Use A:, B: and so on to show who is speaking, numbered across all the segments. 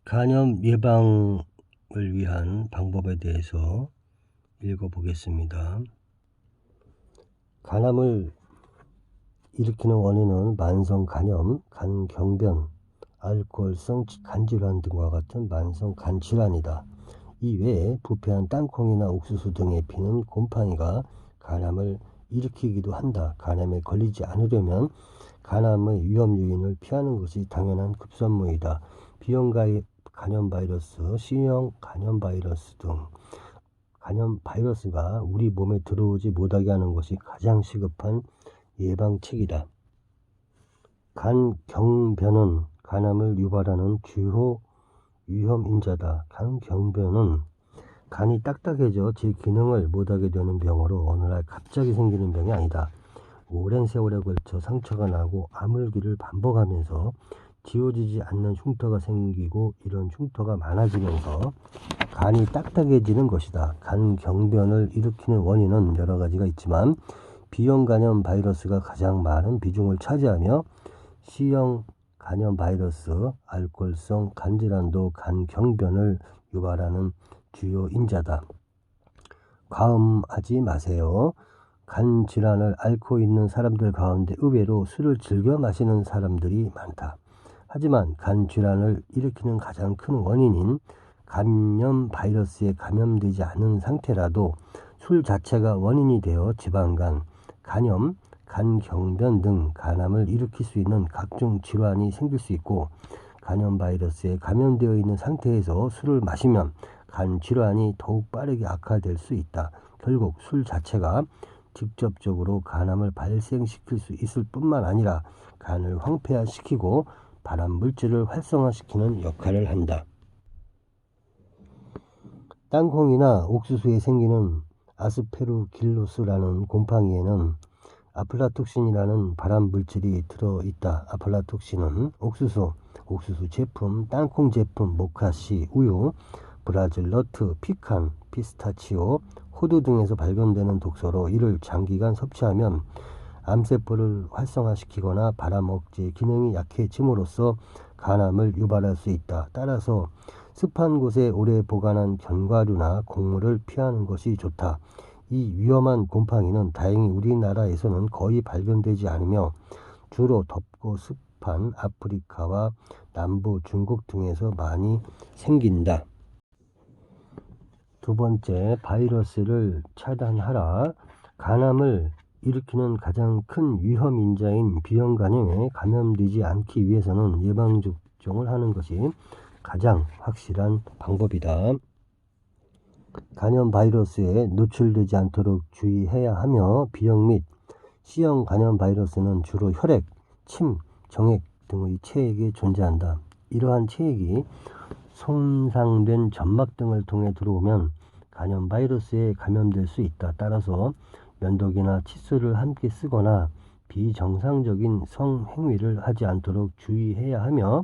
A: 간염 예방을 위한 방법에 대해서 읽어보겠습니다. 간암을 일으키는 원인은 만성 간염, 간경변, 알코올성 간질환 등과 같은 만성 간질환이다. 이외에 부패한 땅콩이나 옥수수 등에 피는 곰팡이가 간암을 일으키기도 한다. 간암에 걸리지 않으려면 간암의 위험 요인을 피하는 것이 당연한 급선무이다. B형 간염 바이러스, C형 간염 바이러스 등 간염 바이러스가 우리 몸에 들어오지 못하게 하는 것이 가장 시급한 예방책이다. 간경변은 간암을 유발하는 주요 위험인자다. 간경변은 간이 딱딱해져 제 기능을 못하게 되는 병으로 어느 날 갑자기 생기는 병이 아니다. 오랜 세월에 걸쳐 상처가 나고 아물기를 반복하면서 지워지지 않는 흉터가 생기고 이런 흉터가 많아지면서 간이 딱딱해지는 것이다. 간경변을 일으키는 원인은 여러 가지가 있지만 B형 간염 바이러스가 가장 많은 비중을 차지하며 C형 간염 바이러스, 알코올성 간질환도 간경변을 유발하는 주요 인자다. 과음하지 마세요. 간 질환을 앓고 있는 사람들 가운데 의외로 술을 즐겨 마시는 사람들이 많다. 하지만 간 질환을 일으키는 가장 큰 원인인 간염 바이러스에 감염되지 않은 상태라도 술 자체가 원인이 되어 지방간, 간염, 간경변 등 간암을 일으킬 수 있는 각종 질환이 생길 수 있고, 간염 바이러스에 감염되어 있는 상태에서 술을 마시면 간 질환이 더욱 빠르게 악화될 수 있다. 결국 술 자체가 직접적으로 간암을 발생시킬 수 있을 뿐만 아니라 간을 황폐화시키고 발암 물질을 활성화시키는 역할을 한다. 땅콩이나 옥수수에 생기는 아스페르길로스라는 곰팡이에는 아플라톡신이라는 발암 물질이 들어있다. 아플라톡신은 옥수수 제품, 땅콩 제품, 모카씨, 우유, 브라질 너트, 피칸, 피스타치오, 호두 등에서 발견되는 독소로 이를 장기간 섭취하면 암세포를 활성화시키거나 발암 억제 기능이 약해짐으로써 간암을 유발할 수 있다. 따라서 습한 곳에 오래 보관한 견과류나 곡물을 피하는 것이 좋다. 이 위험한 곰팡이는 다행히 우리나라에서는 거의 발견되지 않으며 주로 덥고 습한 아프리카와 남부 중국 등에서 많이 생긴다. 두 번째, 바이러스를 차단하라. 간암을 일으키는 가장 큰 위험인자인 B형 간염에 감염되지 않기 위해서는 예방접종을 하는 것이 가장 확실한 방법이다. 간염 바이러스에 노출되지 않도록 주의해야 하며 B형 및 C형 간염 바이러스는 주로 혈액, 침, 정액 등의 체액에 존재한다. 이러한 체액이 손상된 점막 등을 통해 들어오면 간염 바이러스에 감염될 수 있다. 따라서 면도기나 칫솔을 함께 쓰거나 비정상적인 성행위를 하지 않도록 주의해야 하며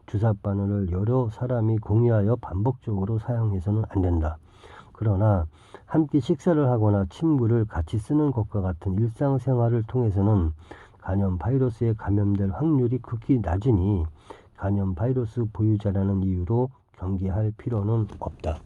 A: 주사 바늘을 여러 사람이 공유하여 반복적으로 사용해서는 안 된다. 그러나 함께 식사를 하거나 침구를 같이 쓰는 것과 같은 일상생활을 통해서는 간염 바이러스에 감염될 확률이 극히 낮으니 간염 바이러스 보유자라는 이유로 경계할 필요는 없다.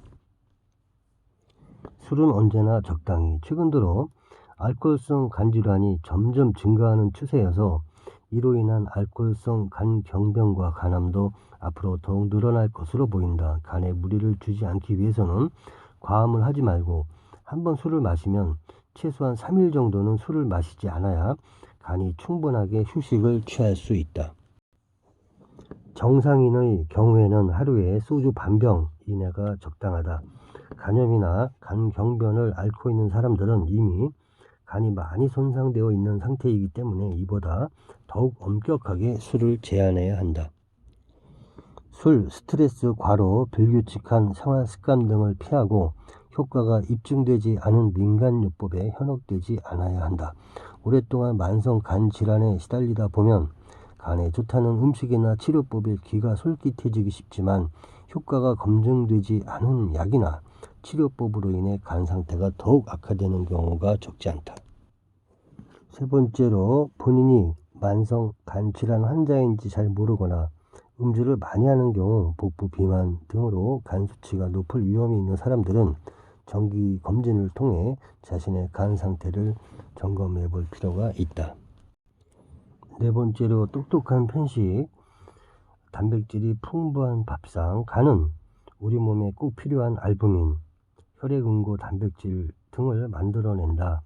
A: 술은 언제나 적당히. 최근 들어 알코올성 간질환이 점점 증가하는 추세여서 이로 인한 알코올성 간경변과 간암도 앞으로 더욱 늘어날 것으로 보인다. 간에 무리를 주지 않기 위해서는 과음을 하지 말고 한번 술을 마시면 최소한 3일 정도는 술을 마시지 않아야 간이 충분하게 휴식을 취할 수 있다. 정상인의 경우에는 하루에 소주 반병 이내가 적당하다. 간염이나 간경변을 앓고 있는 사람들은 이미 간이 많이 손상되어 있는 상태이기 때문에 이보다 더욱 엄격하게 술을 제한해야 한다. 술, 스트레스, 과로, 불규칙한 생활 습관 등을 피하고 효과가 입증되지 않은 민간요법에 현혹되지 않아야 한다. 오랫동안 만성 간 질환에 시달리다 보면 간에 좋다는 음식이나 치료법에 귀가 솔깃해지기 쉽지만 효과가 검증되지 않은 약이나 치료법으로 인해 간 상태가 더욱 악화되는 경우가 적지 않다. 세 번째로, 본인이 만성 간 질환 환자인지 잘 모르거나 음주를 많이 하는 경우 복부 비만 등으로 간 수치가 높을 위험이 있는 사람들은 정기 검진을 통해 자신의 간 상태를 점검해 볼 필요가 있다. 네 번째로 똑똑한 편식. 단백질이 풍부한 밥상. 간은 우리 몸에 꼭 필요한 알부민, 혈액응고 단백질 등을 만들어낸다.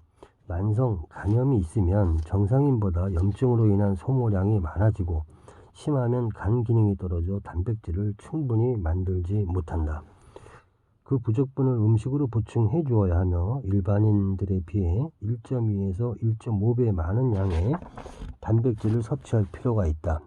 A: 만성 간염이 있으면 정상인보다 염증으로 인한 소모량이 많아지고 심하면 간 기능이 떨어져 단백질을 충분히 만들지 못한다. 그 부족분을 음식으로 보충해 주어야 하며 일반인들에 비해 1.2에서 1.5배 많은 양의 단백질을 섭취할 필요가 있다.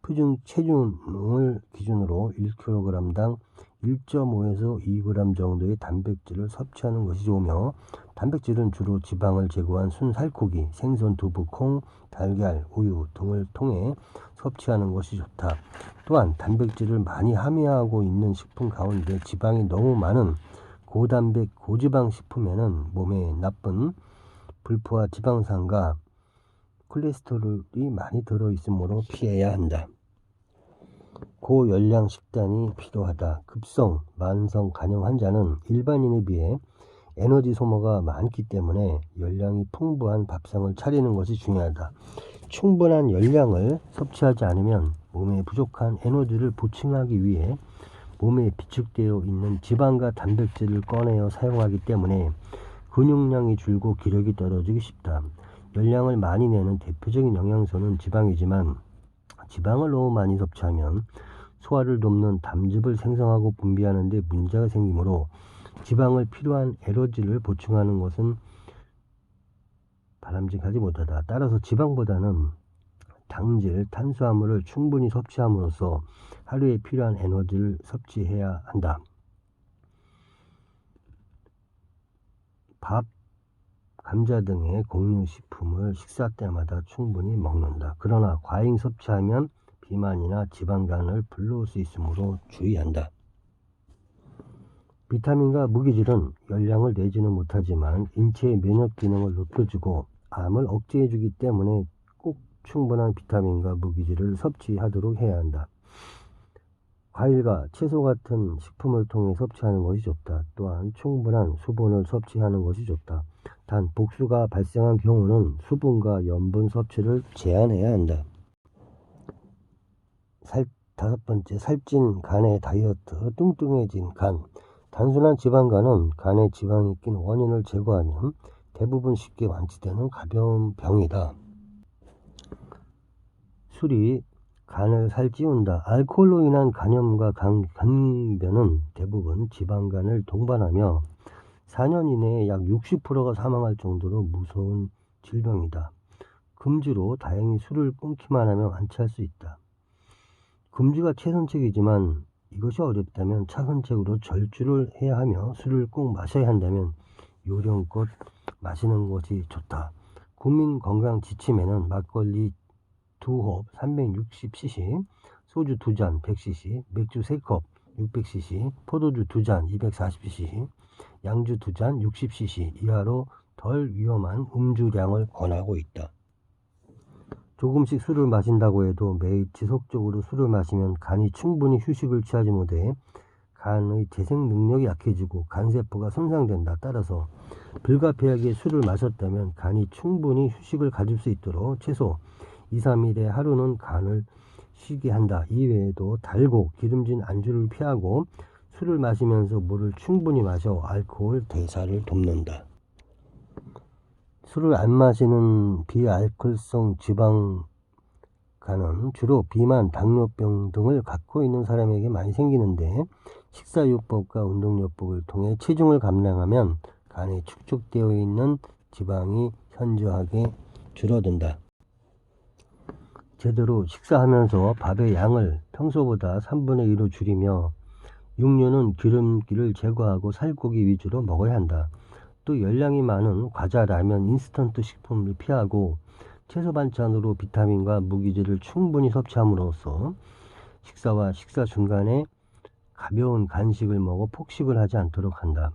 A: 표준 체중을 기준으로 1kg당 1.5에서 2g 정도의 단백질을 섭취하는 것이 좋으며, 단백질은 주로 지방을 제거한 순살코기, 생선, 두부, 콩, 달걀, 우유 등을 통해 섭취하는 것이 좋다. 또한 단백질을 많이 함유하고 있는 식품 가운데 지방이 너무 많은 고단백, 고지방 식품에는 몸에 나쁜 불포화 지방산과 콜레스테롤이 많이 들어있으므로 피해야 한다. 고열량 식단이 필요하다. 급성, 만성 간염 환자는 일반인에 비해 에너지 소모가 많기 때문에 열량이 풍부한 밥상을 차리는 것이 중요하다. 충분한 열량을 섭취하지 않으면 몸에 부족한 에너지를 보충하기 위해 몸에 비축되어 있는 지방과 단백질을 꺼내어 사용하기 때문에 근육량이 줄고 기력이 떨어지기 쉽다. 열량을 많이 내는 대표적인 영양소는 지방이지만 지방을 너무 많이 섭취하면 소화를 돕는 담즙을 생성하고 분비하는 데 문제가 생기므로 지방을 필요한 에너지를 보충하는 것은 바람직하지 못하다. 따라서 지방보다는 당질, 탄수화물을 충분히 섭취함으로써 하루에 필요한 에너지를 섭취해야 한다. 밥, 감자 등의 곡류식품을 식사 때마다 충분히 먹는다. 그러나 과잉 섭취하면 비만이나 지방간을 불러올 수 있으므로 주의한다. 비타민과 무기질은 열량을 내지는 못하지만 인체의 면역 기능을 높여주고 암을 억제해주기 때문에 꼭 충분한 비타민과 무기질을 섭취하도록 해야 한다. 과일과 채소 같은 식품을 통해 섭취하는 것이 좋다. 또한 충분한 수분을 섭취하는 것이 좋다. 단 복수가 발생한 경우는 수분과 염분 섭취를 제한해야 한다. 다섯 번째, 살찐 간의 다이어트. 뚱뚱해진 간. 단순한 지방간은 간에 지방이 낀 원인을 제거하면 대부분 쉽게 완치되는 가벼운 병이다. 술이 간을 살찌운다. 알코올로 인한 간염과 간변은 대부분 지방간을 동반하며 4년 이내에 약 60%가 사망할 정도로 무서운 질병이다. 금주로 다행히 술을 끊기만 하면 완치할 수 있다. 금주가 최선책이지만 이것이 어렵다면 차선책으로 절주를 해야 하며 술을 꼭 마셔야 한다면 요령껏 마시는 것이 좋다. 국민 건강 지침에는 막걸리 2홉 360cc, 소주 2잔 100cc, 맥주 3컵 600cc, 포도주 2잔 240cc, 양주 2잔 60cc 이하로 덜 위험한 음주량을 권하고 있다. 조금씩 술을 마신다고 해도 매일 지속적으로 술을 마시면 간이 충분히 휴식을 취하지 못해 간의 재생 능력이 약해지고 간세포가 손상된다. 따라서 불가피하게 술을 마셨다면 간이 충분히 휴식을 가질 수 있도록 최소 2-3일에 하루는 간을 쉬게 한다. 이외에도 달고 기름진 안주를 피하고 술을 마시면서 물을 충분히 마셔 알코올 대사를 돕는다. 술을 안 마시는 비알코올성 지방간은 주로 비만, 당뇨병 등을 갖고 있는 사람에게 많이 생기는데 식사요법과 운동요법을 통해 체중을 감량하면 간에 축적되어 있는 지방이 현저하게 줄어든다. 제대로 식사하면서 밥의 양을 평소보다 3분의 1로 줄이며 육류는 기름기를 제거하고 살코기 위주로 먹어야 한다. 또 열량이 많은 과자, 라면, 인스턴트 식품을 피하고 채소 반찬으로 비타민과 무기질을 충분히 섭취함으로써 식사와 식사 중간에 가벼운 간식을 먹어 폭식을 하지 않도록 한다.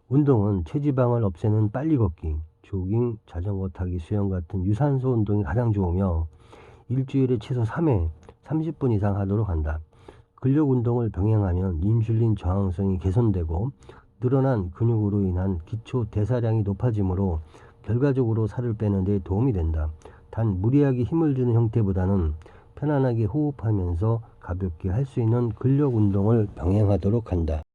A: 운동은 체지방을 없애는 빨리 걷기, 조깅, 자전거 타기, 수영 같은 유산소 운동이 가장 좋으며 일주일에 최소 3회 30분 이상 하도록 한다. 근력 운동을 병행하면 인슐린 저항성이 개선되고 늘어난 근육으로 인한 기초 대사량이 높아지므로 결과적으로 살을 빼는 데 도움이 된다. 단 무리하게 힘을 주는 형태보다는 편안하게 호흡하면서 가볍게 할 수 있는 근력 운동을 병행하도록 한다.